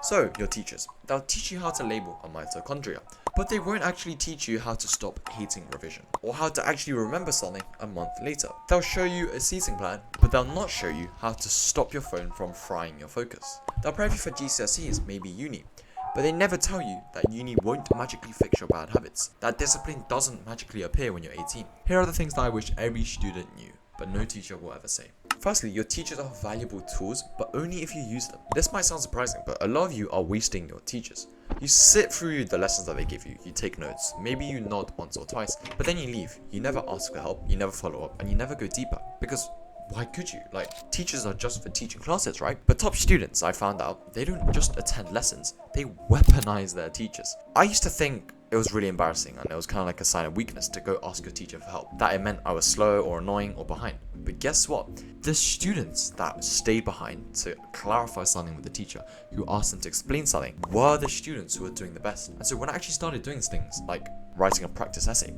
So, your teachers, they'll teach you how to label a mitochondria, but they won't actually teach you how to stop hating revision, or how to actually remember something a month later. They'll show you a seating plan, but they'll not show you how to stop your phone from frying your focus. They'll prep you for GCSEs, maybe uni, but they never tell you that uni won't magically fix your bad habits, that discipline doesn't magically appear when you're 18. Here are the things that I wish every student knew, but no teacher will ever say. Firstly, your teachers are valuable tools, but only if you use them. This might sound surprising, but a lot of you are wasting your teachers. You sit through the lessons that they give you, you take notes, maybe you nod once or twice, but then you leave. You never ask for help, you never follow up, and you never go deeper. Because why could you? Like, teachers are just for teaching classes, right? But top students, I found out, they don't just attend lessons, they weaponize their teachers. I used to think it was really embarrassing and it was kind of like a sign of weakness to go ask your teacher for help, that it meant I was slow or annoying or behind. But guess what? The students that stayed behind to clarify something with the teacher, who asked them to explain something, were the students who were doing the best. And so when I actually started doing things like writing a practice essay,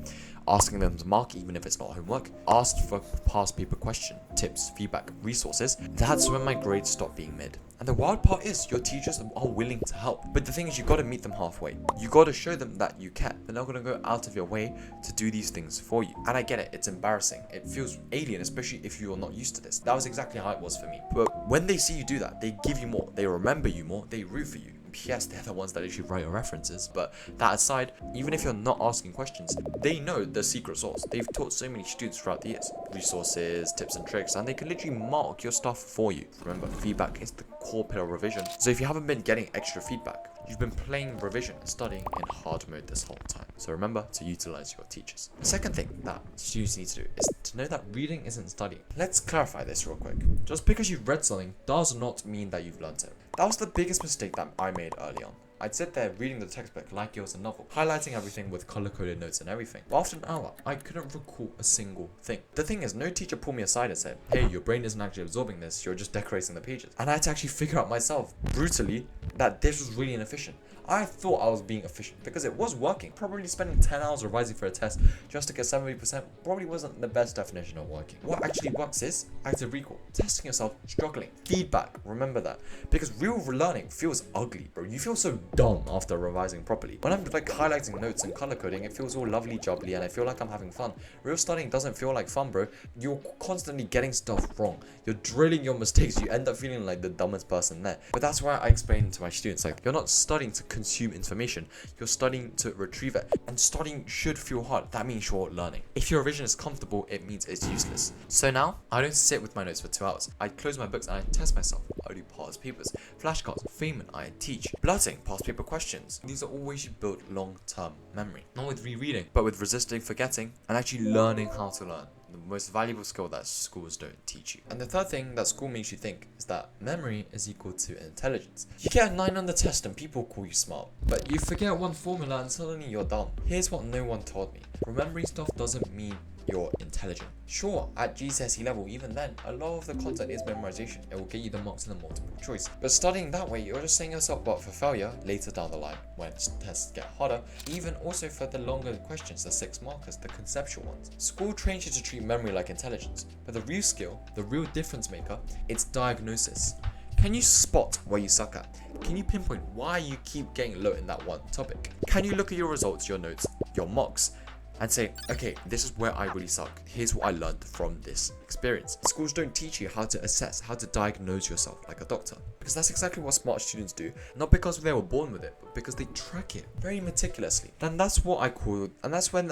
asking them to mark even if it's not homework, asked for past paper question, tips, feedback, resources, that's when my grades stopped being mid. And the wild part is, your teachers are willing to help. But the thing is, you gotta meet them halfway. You gotta show them that you care. They're not gonna go out of your way to do these things for you. And I get it, it's embarrassing. It feels alien, especially if you're not used to this. That was exactly how it was for me. But when they see you do that, they give you more, they remember you more, they root for you. Yes, they're the ones that actually write your references, but that aside, even if you're not asking questions, they know the secret sauce. They've taught so many students throughout the years, resources, tips and tricks, and they can literally mark your stuff for you. Remember, feedback is the core pillar of revision. So if you haven't been getting extra feedback, you've been playing revision and studying in hard mode this whole time. So remember to utilize your teachers. The second thing that students need to do is to know that reading isn't studying. Let's clarify this real quick. Just because you've read something does not mean that you've learned it. That was the biggest mistake that I made early on. I'd sit there reading the textbook like it was a novel, highlighting everything with color-coded notes and everything. But after an hour, I couldn't recall a single thing. The thing is, no teacher pulled me aside and said, hey, your brain isn't actually absorbing this, you're just decorating the pages. And I had to actually figure out myself, brutally, that this was really inefficient. I thought I was being efficient because it was working. Probably spending 10 hours revising for a test just to get 70% probably wasn't the best definition of working. What actually works is active recall, testing yourself, struggling, feedback, remember that. Because real learning feels ugly, bro. You feel so dumb after revising properly. When I'm like highlighting notes and color coding, it feels all lovely jubbly and I feel like I'm having fun. Real studying doesn't feel like fun, bro. You're constantly getting stuff wrong. You're drilling your mistakes. You end up feeling like the dumbest person there. But that's why I explain to my students, like, you're not studying to consume information, you're studying to retrieve it. And studying should feel hard. That means you're learning. If your revision is comfortable, it means it's useless. So now, I don't sit with my notes for 2 hours. I close my books and I test myself. I do past papers, flashcards, Feynman, I teach, blurting, past paper questions. These are all ways you build long-term memory. Not with rereading, but with resisting forgetting and actually learning how to learn. The most valuable skill that schools don't teach you. And the third thing that school makes you think is that memory is equal to intelligence. You get a 9 on the test and people call you smart, but you forget one formula and suddenly you're dumb. Here's what no one told me. Remembering stuff doesn't mean you're intelligent. Sure, at GCSE level, even then, a lot of the content is memorization. It will get you the marks in the multiple choice. But studying that way, you're just setting yourself up for failure later down the line when tests get harder, even also for the longer questions, the 6 markers, the conceptual ones. School trains you to treat memory like intelligence, but the real skill, the real difference maker, it's diagnosis. Can you spot where you suck at? Can you pinpoint why you keep getting low in that one topic? Can you look at your results, your notes, your mocks, and say, okay, this is where I really suck. Here's what I learned from this experience. Schools don't teach you how to assess, how to diagnose yourself like a doctor. Because that's exactly what smart students do. Not because they were born with it, but because they track it very meticulously. And that's what I call, and that's when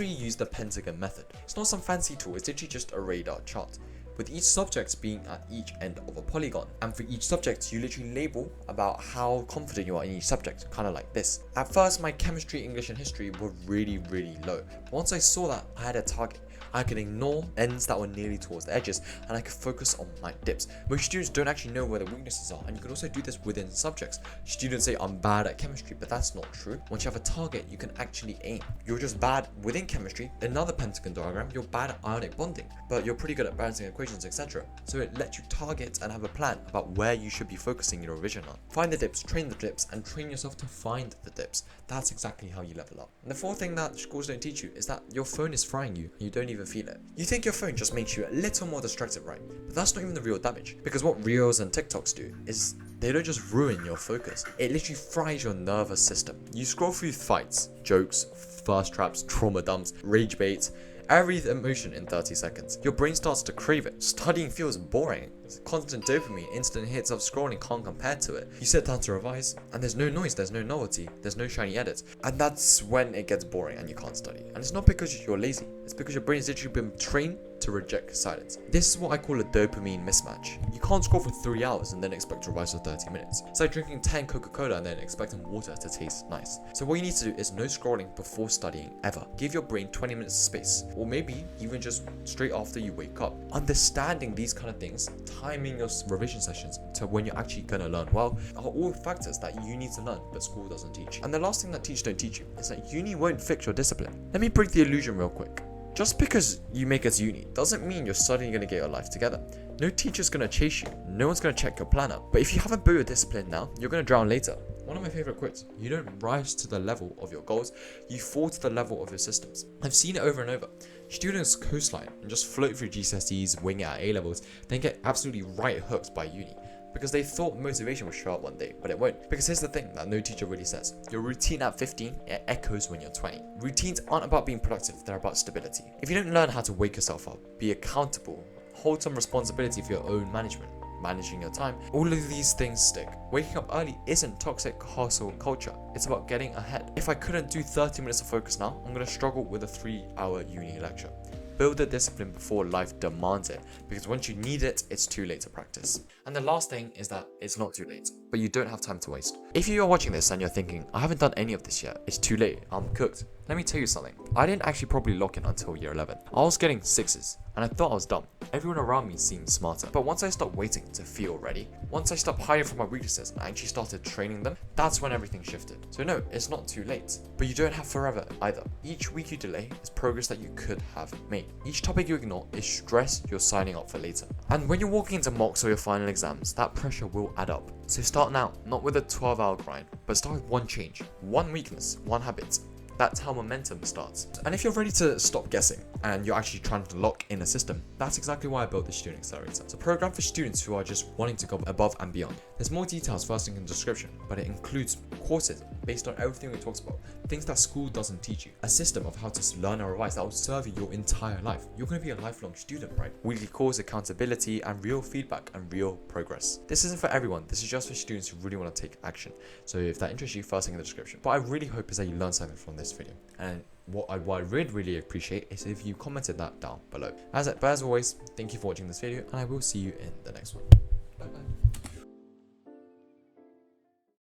you use the pentagon method. It's not some fancy tool, it's literally just a radar chart, with each subject being at each end of a polygon. And for each subject, you literally label about how confident you are in each subject, kind of like this. At first, my chemistry, English, and history were really, really low. Once I saw that, I had a target. I could ignore ends that were nearly towards the edges, and I could focus on my dips. Most students don't actually know where the weaknesses are, and you can also do this within subjects. Students say, I'm bad at chemistry, but that's not true. Once you have a target, you can actually aim. You're just bad within chemistry. Another pentagon diagram, you're bad at ionic bonding, but you're pretty good at balancing equations, etc. So it lets you target and have a plan about where you should be focusing your revision on. Find the dips, train the dips, and train yourself to find the dips. That's exactly how you level up. And the fourth thing that schools don't teach you is that your phone is frying you, and you don't even even feel it. You think your phone just makes you a little more distracted, right? But that's not even the real damage. Because what Reels and TikToks do is they don't just ruin your focus. It literally fries your nervous system. You scroll through fights, jokes, thirst traps, trauma dumps, rage baits, every emotion in 30 seconds. Your brain starts to crave it. Studying feels boring. Constant dopamine, instant hits of scrolling can't compare to it. You sit down to revise, and there's no noise, there's no novelty, there's no shiny edits. And that's when it gets boring and you can't study. And it's not because you're lazy, it's because your brain's literally been trained to reject silence. This is what I call a dopamine mismatch. You can't scroll for 3 hours and then expect to revise for 30 minutes. It's like drinking 10 Coca-Cola and then expecting water to taste nice. So what you need to do is no scrolling before studying ever. Give your brain 20 minutes of space, or maybe even just straight after you wake up. Understanding these kind of things, timing your revision sessions to when you're actually gonna learn well, are all factors that you need to learn but school doesn't teach. And the last thing that teachers don't teach you is that uni won't fix your discipline. Let me break the illusion real quick. Just because you make it to uni doesn't mean you're suddenly going to get your life together. No teacher's going to chase you. No one's going to check your planner. But if you haven't built your discipline now, you're going to drown later. One of my favorite quotes: you don't rise to the level of your goals, you fall to the level of your systems. I've seen it over and over. Students coastline and just float through GCSEs, wing it at A-levels, then get absolutely right hooked by uni. Because they thought motivation would show up one day, but it won't. Because here's the thing that no teacher really says. Your routine at 15, it echoes when you're 20. Routines aren't about being productive, they're about stability. If you don't learn how to wake yourself up, be accountable, hold some responsibility for your own management, managing your time, all of these things stick. Waking up early isn't toxic hustle culture. It's about getting ahead. If I couldn't do 30 minutes of focus now, I'm going to struggle with a 3-hour uni lecture. Build the discipline before life demands it, because once you need it, it's too late to practice. And the last thing is that it's not too late, but you don't have time to waste. If you are watching this and you're thinking, I haven't done any of this yet, it's too late, I'm cooked. Let me tell you something. I didn't actually properly lock in until year 11. I was getting 6s, and I thought I was dumb. Everyone around me seemed smarter. But once I stopped waiting to feel ready, once I stopped hiding from my weaknesses and actually started training them, that's when everything shifted. So no, it's not too late. But you don't have forever either. Each week you delay is progress that you could have made. Each topic you ignore is stress you're signing up for later. And when you're walking into mocks or your final exams, that pressure will add up. So start now, not with a 12-hour grind, but start with one change, one weakness, one habit. That's how momentum starts. And if you're ready to stop guessing and you're actually trying to lock in a system, that's exactly why I built the Student Accelerator. It's a program for students who are just wanting to go above and beyond. There's more details first in the description, but it includes courses based on everything we talked about, things that school doesn't teach you, a system of how to learn and revise that will serve you your entire life. You're going to be a lifelong student, right? Weekly course, accountability, and real feedback and real progress. This isn't for everyone. This is just for students who really want to take action. So if that interests you, first thing in the description. But I really hope is that you learn something from this video. And what I really appreciate is if you commented that down below. But as always, thank you for watching this video, and I will see you in the next one. Bye bye.